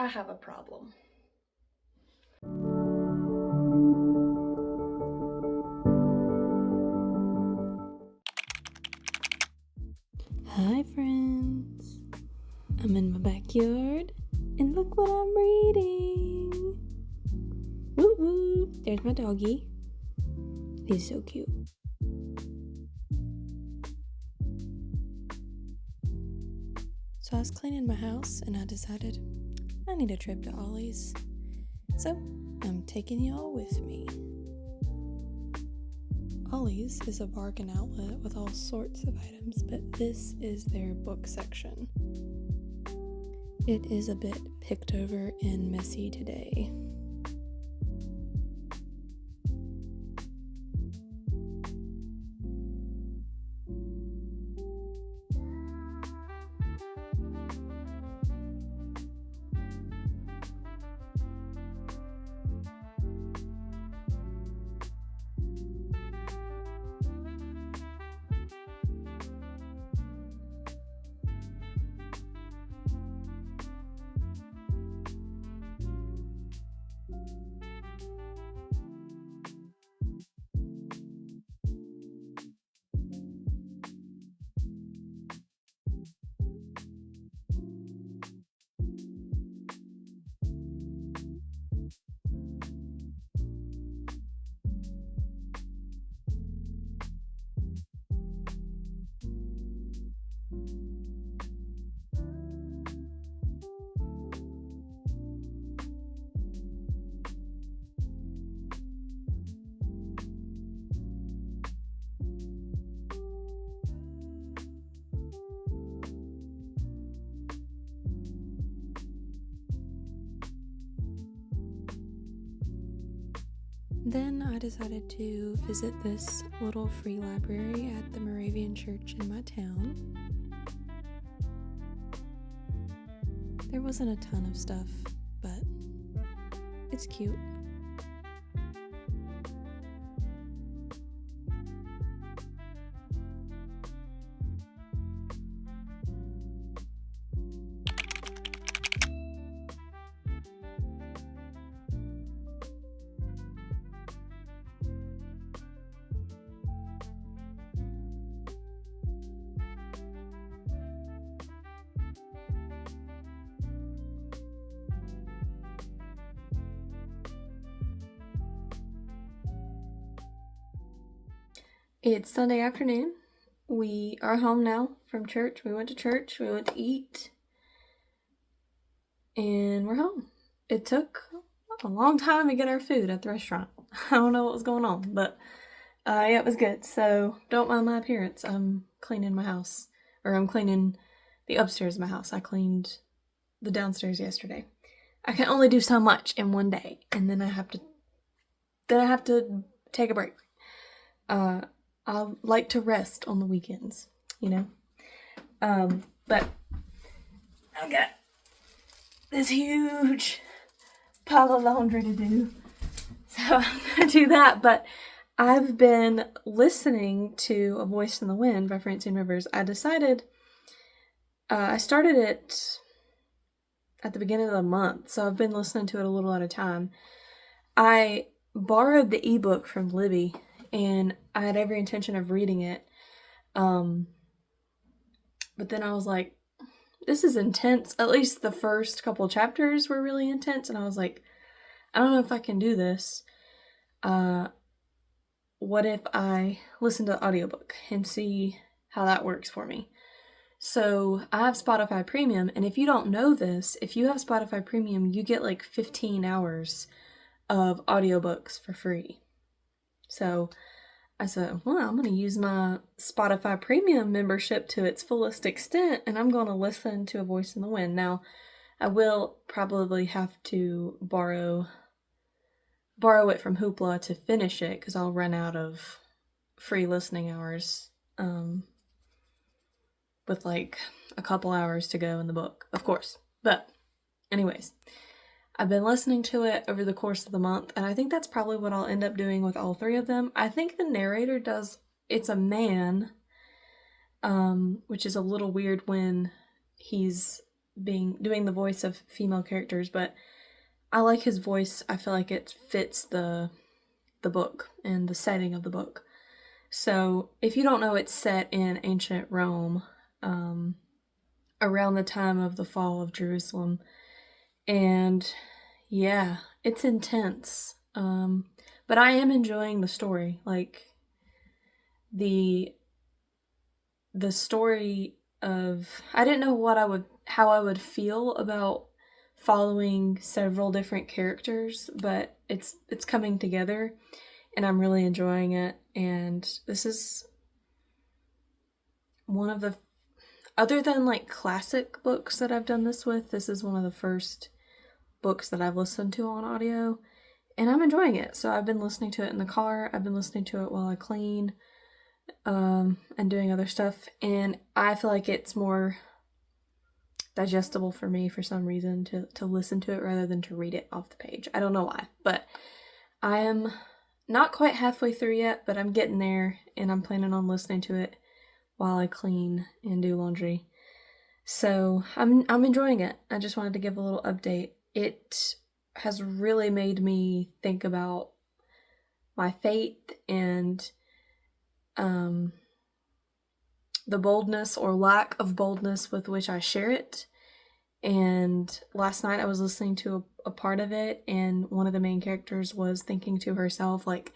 I have a problem. Hi friends, I'm in my backyard and look what I'm reading. Woo woo, there's my doggy. He's so cute. So I was cleaning my house and I decided I need a trip to Ollie's. So I'm taking y'all with me. Ollie's is a bargain outlet with all sorts of items, but this is their book section. It is a bit picked over and messy today. Then I decided to visit this little free library at the Moravian church in my town. There wasn't a ton of stuff, but it's cute. It's Sunday afternoon. We are home now from church. We went to church, we went to eat, and we're home. It took a long time to get our food at the restaurant. I don't know what was going on, but yeah, it was good. So don't mind my appearance. I'm cleaning my house, or I'm cleaning the upstairs of my house. I cleaned the downstairs yesterday. I can only do so much in one day, and then I have to take a break. I like to rest on the weekends, you know. But I've got this huge pile of laundry to do, so I'm gonna do that. But I've been listening to A Voice in the Wind by Francine Rivers. I decided I started it at the beginning of the month, so I've been listening to it a little at a time. I borrowed the ebook from Libby, and I had every intention of reading it. But then I was like, this is intense. At least the first couple chapters were really intense, and I was like, I don't know if I can do this. What if I listen to the audiobook and see how that works for me? So I have Spotify Premium, and if you don't know this, if you have Spotify Premium, you get like 15 hours of audiobooks for free. So I said, well, I'm going to use my Spotify Premium membership to its fullest extent, and I'm going to listen to A Voice in the Wind. Now, I will probably have to borrow it from Hoopla to finish it, because I'll run out of free listening hours with like a couple hours to go in the book, of course. But anyways, I've been listening to it over the course of the month, and I think that's probably what I'll end up doing with all three of them. I think the narrator it's a man, which is a little weird when he's doing the voice of female characters, but I like his voice. I feel like it fits the book and the setting of the book. So if you don't know, it's set in ancient Rome, around the time of the fall of Jerusalem. And yeah, it's intense. But I am enjoying the story. Like the story of, I didn't know how I would feel about following several different characters, but it's coming together and I'm really enjoying it. And this is one of the, other than like classic books that I've done this with, this is one of the first books that I've listened to on audio, and I'm enjoying it. So I've been listening to it in the car, I've been listening to it while I clean, and doing other stuff, and I feel like it's more digestible for me for some reason to listen to it rather than to read it off the page. I don't know why, but I am not quite halfway through yet, but I'm getting there, and I'm planning on listening to it while I clean and do laundry. So I'm enjoying it. I just wanted to give a little update. It has really made me think about my faith and the boldness or lack of boldness with which I share it. And last night I was listening to a part of it, and one of the main characters was thinking to herself, like,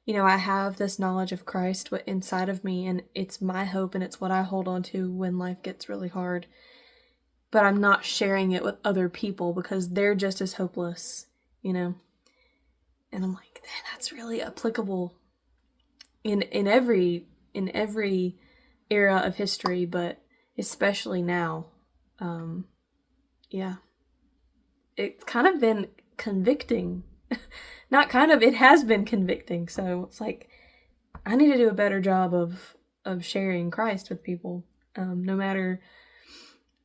you know, I have this knowledge of Christ inside of me, and it's my hope, and it's what I hold on to when life gets really hard. But I'm not sharing it with other people because they're just as hopeless, you know? And I'm like, that's really applicable in every era of history, but especially now. Yeah. It's kind of been convicting. Not kind of, it has been convicting. So it's like, I need to do a better job of sharing Christ with people, no matter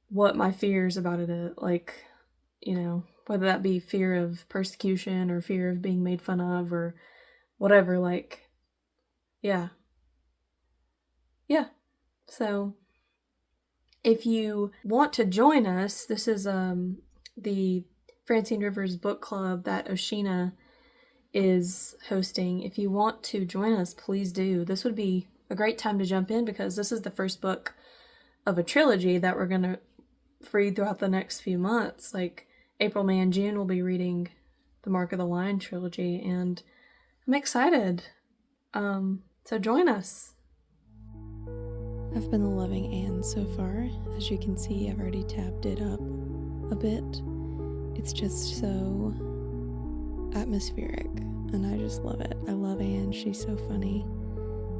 what my fears about it, like, you know, whether that be fear of persecution or fear of being made fun of or whatever, like, yeah. So if you want to join us, this is the Francine Rivers book club that Oceana is hosting. If you want to join us, please do. This would be a great time to jump in because this is the first book of a trilogy that we're going to read throughout the next few months. Like April, May, and June, we'll be reading the Mark of the Lion trilogy, and I'm excited. So join us. I've been loving Anne so far. As you can see, I've already tabbed it up a bit. It's just so atmospheric, and I just love it. I love Anne. She's so funny.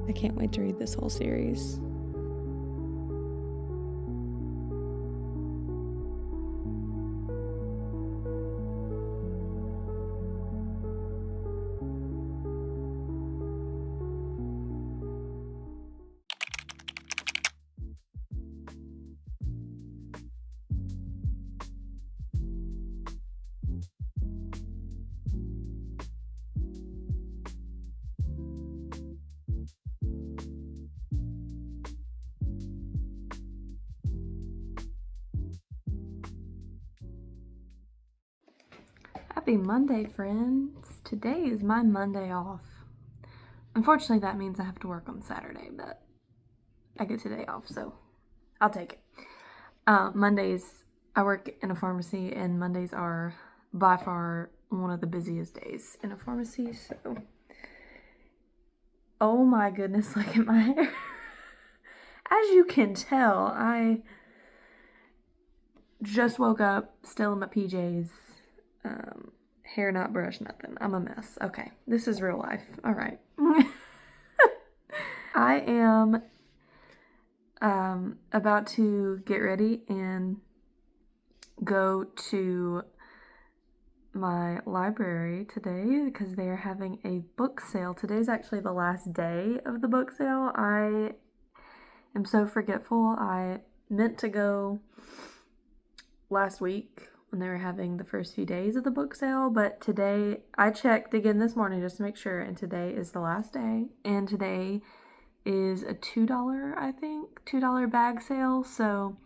I can't wait to read this whole series. Happy Monday, friends. Today is my Monday off. Unfortunately, that means I have to work on Saturday, but I get today off, so I'll take it. Mondays, I work in a pharmacy, and Mondays are by far one of the busiest days in a pharmacy, so... Oh my goodness, look at my hair. As you can tell, I just woke up, still in my PJs. Hair not brushed, nothing. I'm a mess. Okay, this is real life. All right. I am about to get ready and go to my library today because they are having a book sale. Today's actually the last day of the book sale. I am so forgetful. I meant to go last week when they were having the first few days of the book sale, but today I checked again this morning just to make sure, and today is the last day, and today is a $2, I think, $2 bag sale, so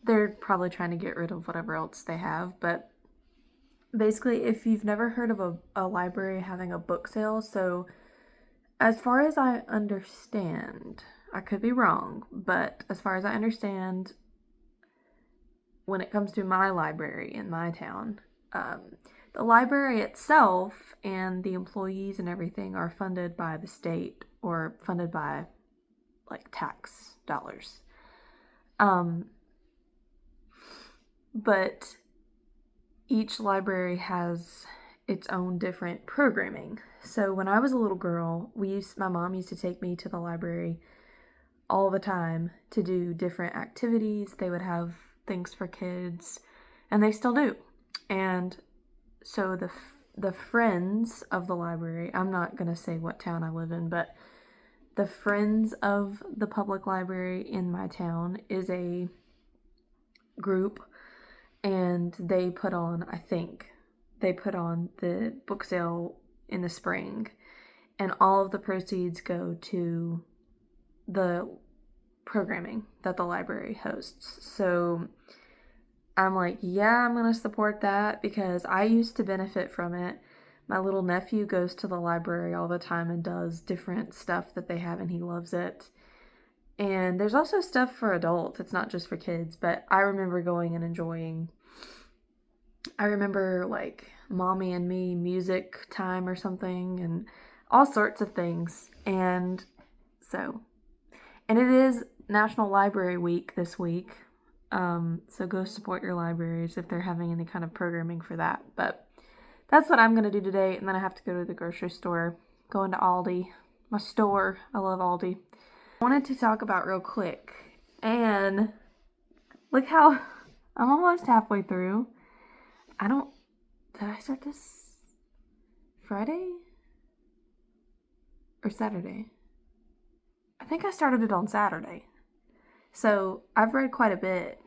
they're probably trying to get rid of whatever else they have, but basically, if you've never heard of a library having a book sale, so as far as I understand, I could be wrong, but as far as I understand, when it comes to my library in my town, the library itself and the employees and everything are funded by the state or funded by like tax dollars. But each library has its own different programming. So when I was a little girl, my mom used to take me to the library all the time to do different activities. They would have things for kids, and they still do. And so the friends of the library, I'm not going to say what town I live in, but the Friends of the Public Library in my town is a group, and they put on the book sale in the spring, and all of the proceeds go to the programming that the library hosts. So I'm like, yeah, I'm going to support that because I used to benefit from it. My little nephew goes to the library all the time and does different stuff that they have, and he loves it. And there's also stuff for adults. It's not just for kids, but I remember going and enjoying. I remember like Mommy and Me music time or something, and all sorts of things. And it is National Library Week this week. So go support your libraries if they're having any kind of programming for that. But that's what I'm going to do today. And then I have to go to the grocery store, go into Aldi, my store. I love Aldi. I wanted to talk about real quick. And look how I'm almost halfway through. Did I start this Friday or Saturday? I think I started it on Saturday. So I've read quite a bit,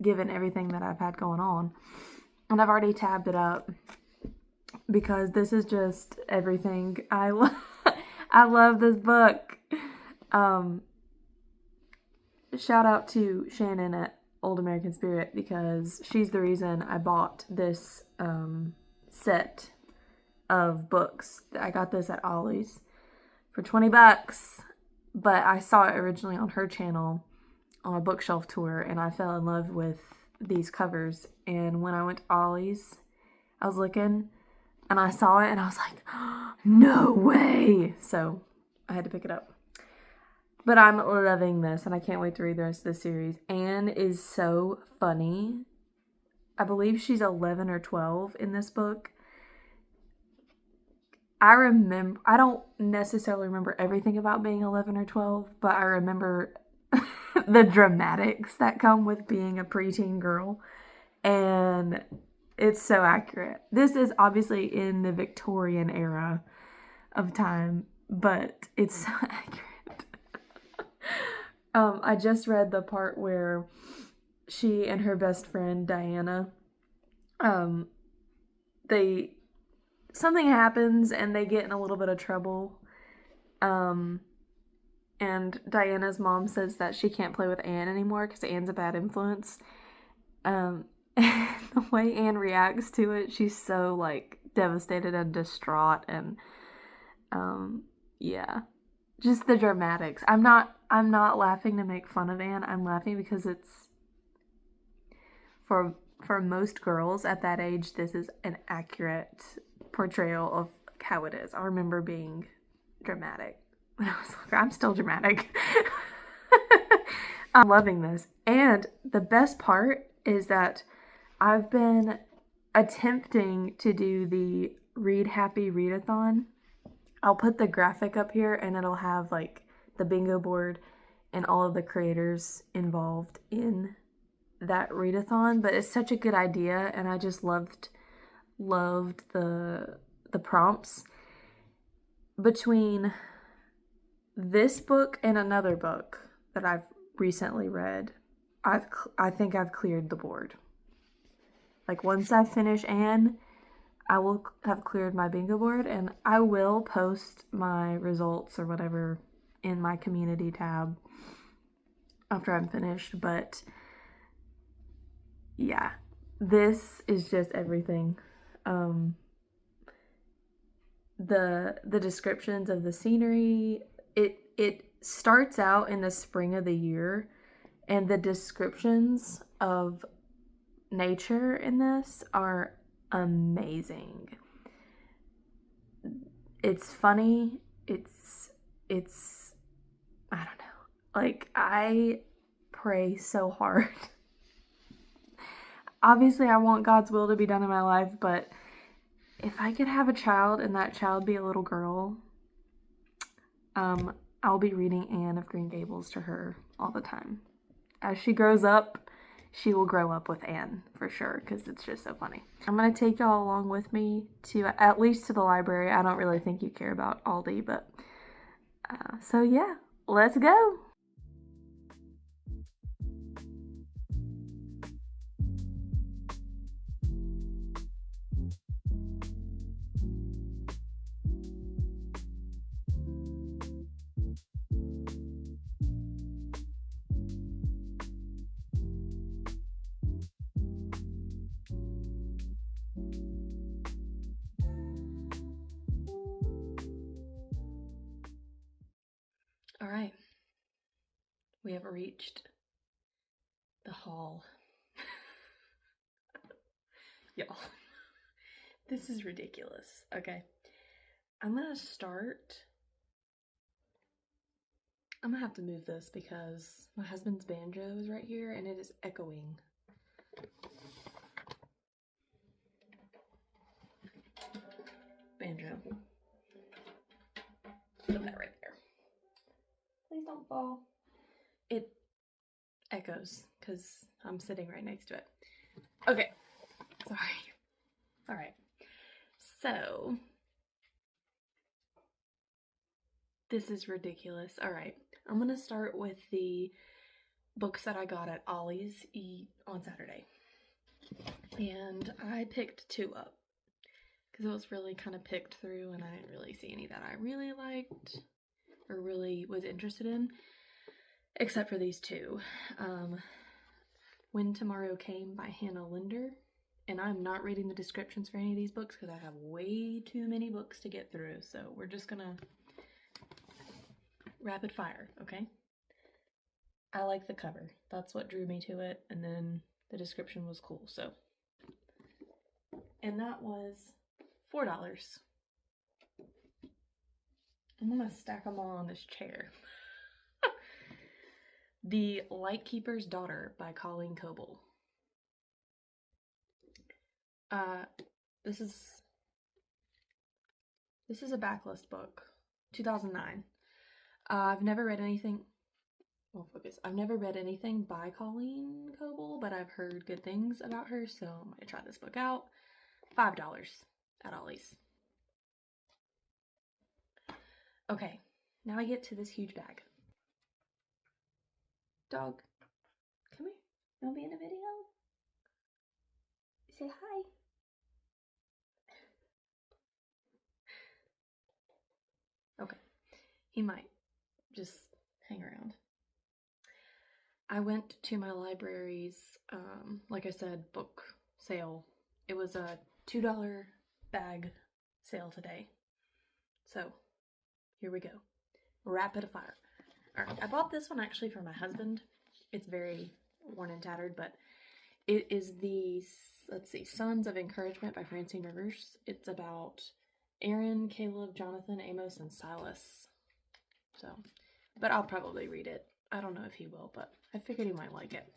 given everything that I've had going on. And I've already tabbed it up because this is just everything. I love this book. Shout out to Shannon at Old American Spirit because she's the reason I bought this set of books. I got this at Ollie's for $20, but I saw it originally on her channel on a bookshelf tour, and I fell in love with these covers. And when I went to Ollie's, I was looking and I saw it and I was like, oh, no way! So I had to pick it up. But I'm loving this, and I can't wait to read the rest of the series. Anne is so funny. I believe she's 11 or 12 in this book. I don't necessarily remember everything about being 11 or 12, but I remember the dramatics that come with being a preteen girl. And it's so accurate. This is obviously in the Victorian era of time, but it's so accurate. I just read the part where she and her best friend Diana, something happens and they get in a little bit of trouble. And Diana's mom says that she can't play with Anne anymore because Anne's a bad influence. And the way Anne reacts to it, she's so like devastated and distraught, and yeah. Just the dramatics. I'm not laughing to make fun of Anne. I'm laughing because it's for most girls at that age, this is an accurate portrayal of how it is. I remember being dramatic when I was younger. I'm still dramatic. I'm loving this. And the best part is that I've been attempting to do the Read Happy Readathon. I'll put the graphic up here, and it'll have like the bingo board and all of the creators involved in that readathon. But it's such a good idea, and I just loved the prompts. Between this book and another book that I've recently read, I think I've cleared the board. Like once I finish Anne, I will have cleared my bingo board, and I will post my results or whatever in my community tab after I'm finished. But yeah, this is just everything. The descriptions of the scenery, it starts out in the spring of the year, and the descriptions of nature in this are amazing. It's funny. It's I don't know. Like, I pray so hard. Obviously, I want God's will to be done in my life, but if I could have a child and that child be a little girl, I'll be reading Anne of Green Gables to her all the time. As she grows up, she will grow up with Anne for sure, because it's just so funny. I'm going to take y'all along with me to, at least to the library. I don't really think you care about Aldi, but so yeah, let's go. All right, we have reached the hall. Y'all, this is ridiculous. Okay, I'm gonna have to move this because my husband's banjo is right here and it is echoing. Banjo. Put that right there. Please don't fall. It echoes because I'm sitting right next to it. Okay, sorry. All right, so this is ridiculous. All right, I'm gonna start with the books that I got at Ollie's on Saturday, and I picked 2 up because it was really kind of picked through, and I didn't really see any that I really liked or really was interested in, except for these 2. When Tomorrow Came by Hannah Linder, and I'm not reading the descriptions for any of these books because I have way too many books to get through, so we're just gonna rapid fire, okay? I like the cover. That's what drew me to it, and then the description was cool, so. And that was $4. I'm gonna stack them all on this chair. The Lightkeeper's Daughter by Colleen Coble. This is a backlist book, 2009. I've never read anything. Well, focus. I've never read anything by Colleen Coble, but I've heard good things about her, so I'm gonna try this book out. $5 at Ollie's. Okay, now I get to this huge bag. Dog, come here. You wanna be in a video? Say hi. Okay, he might just hang around. I went to my library's, like I said, book sale. It was a $2 bag sale today. So, here we go. Rapid fire. Alright, I bought this one actually for my husband. It's very worn and tattered, but it is the, let's see, Sons of Encouragement by Francine Rivers. It's about Aaron, Caleb, Jonathan, Amos, and Silas. So, but I'll probably read it. I don't know if he will, but I figured he might like it.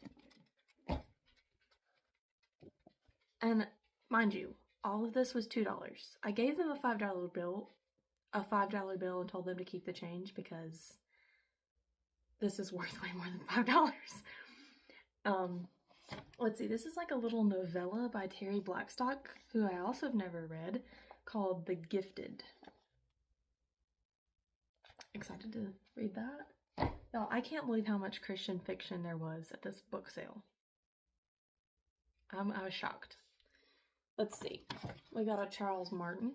And mind you, all of this was $2. I gave them a $5 bill, and told them to keep the change because this is worth way more than $5. Let's see, this is like a little novella by Terry Blackstock, who I also have never read, called The Gifted. Excited to read that. Y'all, I can't believe how much Christian fiction there was at this book sale. I was shocked. Let's see. We got a Charles Martin,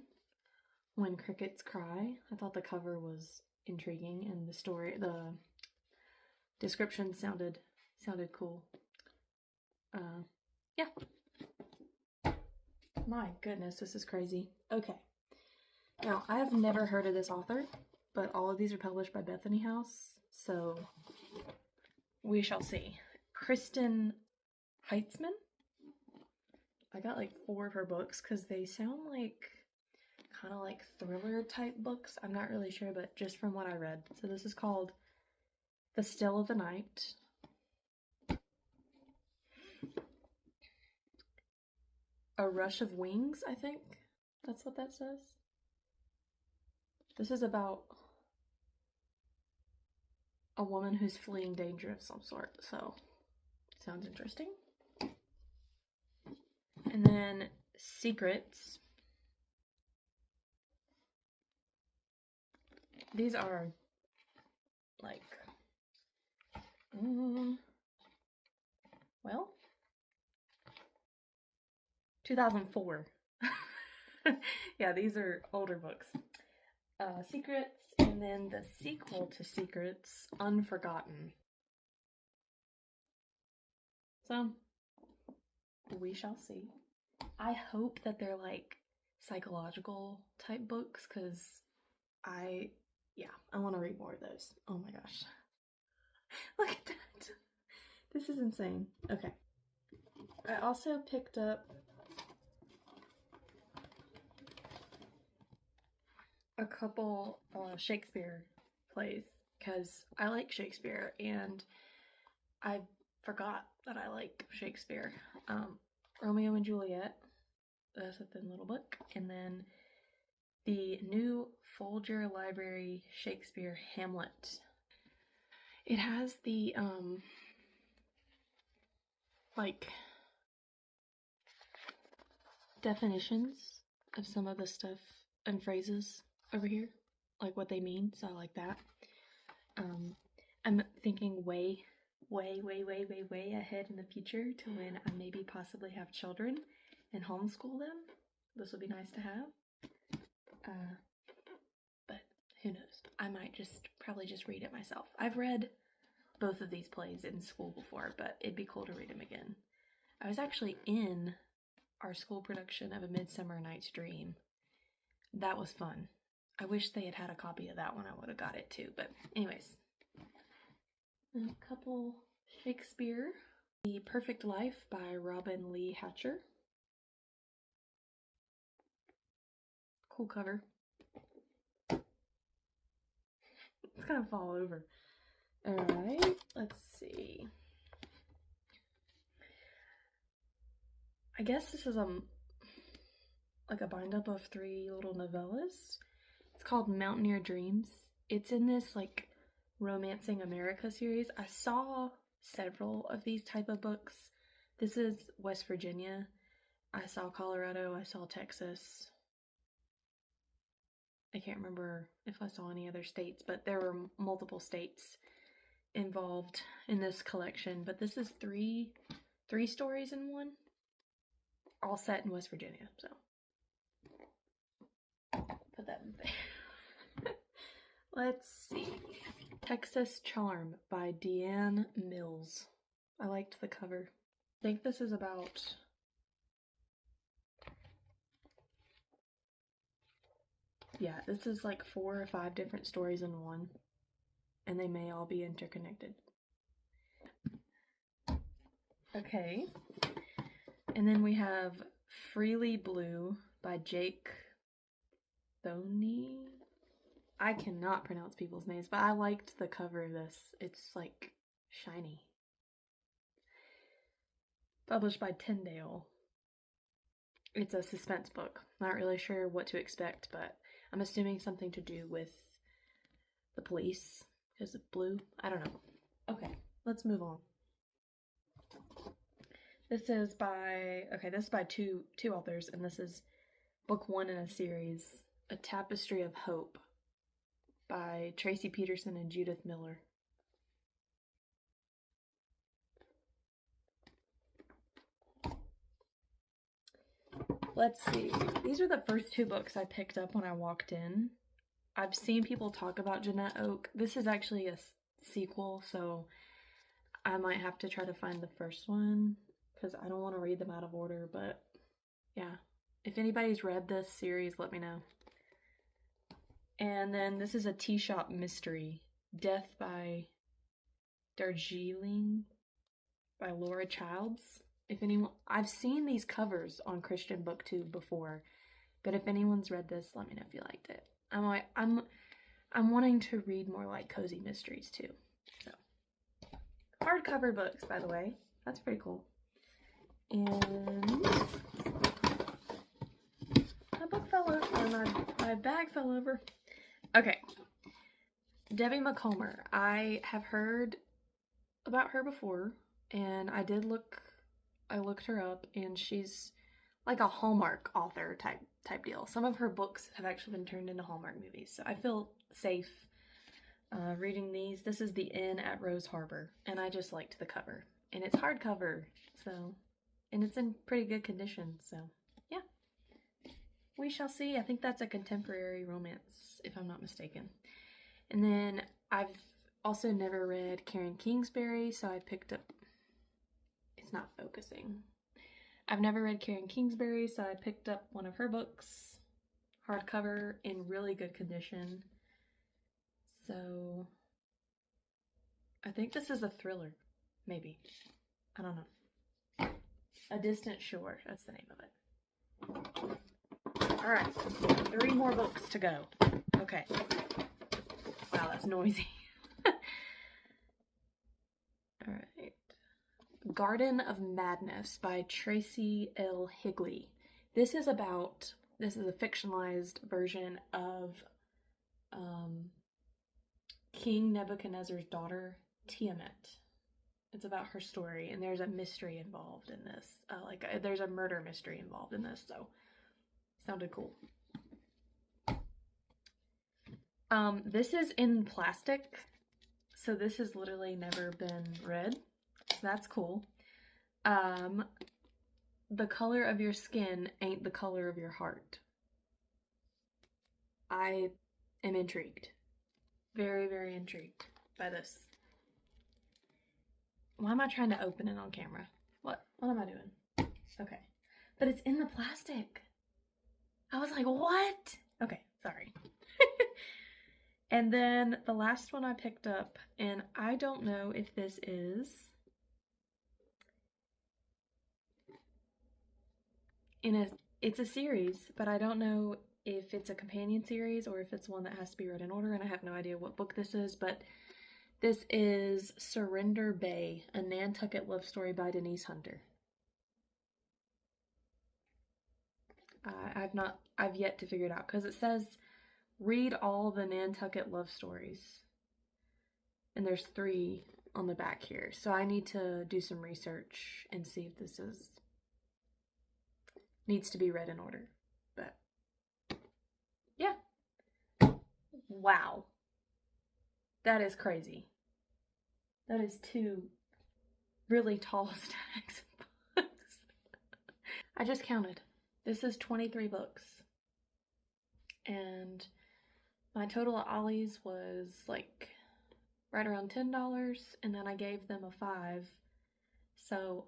When Crickets Cry. I thought the cover was intriguing and the description sounded cool. yeah. My goodness, this is crazy. Okay. Now, I have never heard of this author, but all of these are published by Bethany House, so we shall see. Kristen Heitzman? I got like 4 of her books because they sound like kind of like thriller type books. I'm not really sure, but just from what I read. So this is called The Still of the Night. A Rush of Wings, I think. That's what that says. This is about a woman who's fleeing danger of some sort, so sounds interesting. And then Secrets. These are like, well, 2004. Yeah, these are older books. Secrets, and then the sequel to Secrets, Unforgotten. So, we shall see. I hope that they're like psychological type books, because I want to read more of those. Oh my gosh. Look at that. This is insane. Okay. I also picked up a couple Shakespeare plays because I like Shakespeare and I forgot that I like Shakespeare. Romeo and Juliet, that's a thin little book, and then the new Folger Library Shakespeare Hamlet. It has the like definitions of some of the stuff and phrases over here, like what they mean, so I like that. I'm thinking way ahead in the future to when I maybe possibly have children and homeschool them. This would be nice to have. But who knows? I might probably just read it myself. I've read both of these plays in school before, but it'd be cool to read them again. I was actually in our school production of A Midsummer Night's Dream. That was fun. I wish they had had a copy of that one. I would have got it too. But anyways, a couple Shakespeare. The Perfect Life by Robin Lee Hatcher. Cool cover. It's gonna fall over. Alright, let's see. I guess this is like a bind-up of 3 little novellas. It's called Mountaineer Dreams. It's in this like Romancing America series. I saw several of these type of books. This is West Virginia. I saw Colorado. I saw Texas. I can't remember if I saw any other states, but there were multiple states involved in this collection. But this is three stories in one, all set in West Virginia. So put that in there. Let's see. Texas Charm by Deanne Mills. I liked the cover. I think this is about this is like 4 or 5 different stories in one, and they may all be interconnected. Okay. And then we have Freely Blue by Jake Thoney. I cannot pronounce people's names, but I liked the cover of this. It's like shiny. Published by Tyndale. It's a suspense book. Not really sure what to expect, but I'm assuming something to do with the police. Is it blue? I don't know. Okay, let's move on. This is by two authors, and this is book 1 in a series, A Tapestry of Hope by Tracy Peterson and Judith Miller. Let's see. These are the first 2 books I picked up when I walked in. I've seen people talk about Jeanette Oak. This is actually a sequel, so I might have to try to find the first one because I don't want to read them out of order, but yeah. If anybody's read this series, let me know. And then this is a tea shop mystery, Death by Darjeeling by Laura Childs. If anyone, I've seen these covers on Christian Booktube before, but if anyone's read this, let me know if you liked it. I'm wanting to read more like cozy mysteries too. So hardcover books, by the way. That's pretty cool. And my book fell over, or my bag fell over. Okay. Debbie McComber. I have heard about her before, and I looked her up, and she's like a Hallmark author type deal. Some of her books have actually been turned into Hallmark movies, so I feel safe reading these. This is The Inn at Rose Harbor, and I just liked the cover. And it's hardcover, so, and it's in pretty good condition, so yeah. We shall see. I think that's a contemporary romance, if I'm not mistaken. And then I've also never read Karen Kingsbury, so I picked up, it's not focusing. I've never read Karen Kingsbury, so I picked up one of her books, hardcover, in really good condition. So I think this is a thriller, maybe. I don't know. A Distant Shore, that's the name of it. Alright, 3 more books to go. Okay. Wow, that's noisy. Alright. Garden of Madness by Tracy L. Higley. This is a fictionalized version of King Nebuchadnezzar's daughter, Tiamat. It's about her story, and there's a mystery involved in this. There's a murder mystery involved in this, so sounded cool. This is in plastic, so this has literally never been read. So that's cool. The color of your skin ain't the color of your heart. I am intrigued. Very, very intrigued by this. Why am I trying to open it on camera? What am I doing? Okay. But it's in the plastic. I was like, what? Okay, sorry. And then the last one I picked up, and I don't know if this is it's a series, but I don't know if it's a companion series or if it's one that has to be read in order, and I have no idea what book this is, but this is Surrender Bay, a Nantucket love story by Denise Hunter. I've yet to figure it out, because it says read all the Nantucket love stories, and there's 3 on the back here, so I need to do some research and see if this needs to be read in order. But yeah, wow, that is crazy. That is 2 really tall stacks of books. I just counted. This is 23 books, and my total at Ollie's was like right around $10, and then I gave them a 5, so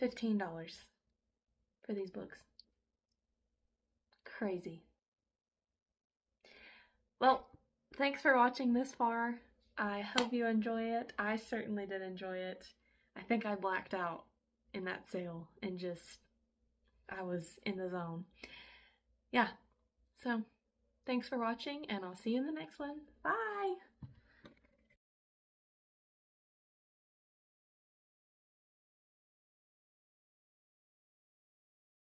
$15 for these books. Crazy. Well, thanks for watching this far. I hope you enjoy it. I certainly did enjoy it. I think I blacked out in that sale and I was in the zone. Yeah, so thanks for watching, and I'll see you in the next one. Bye!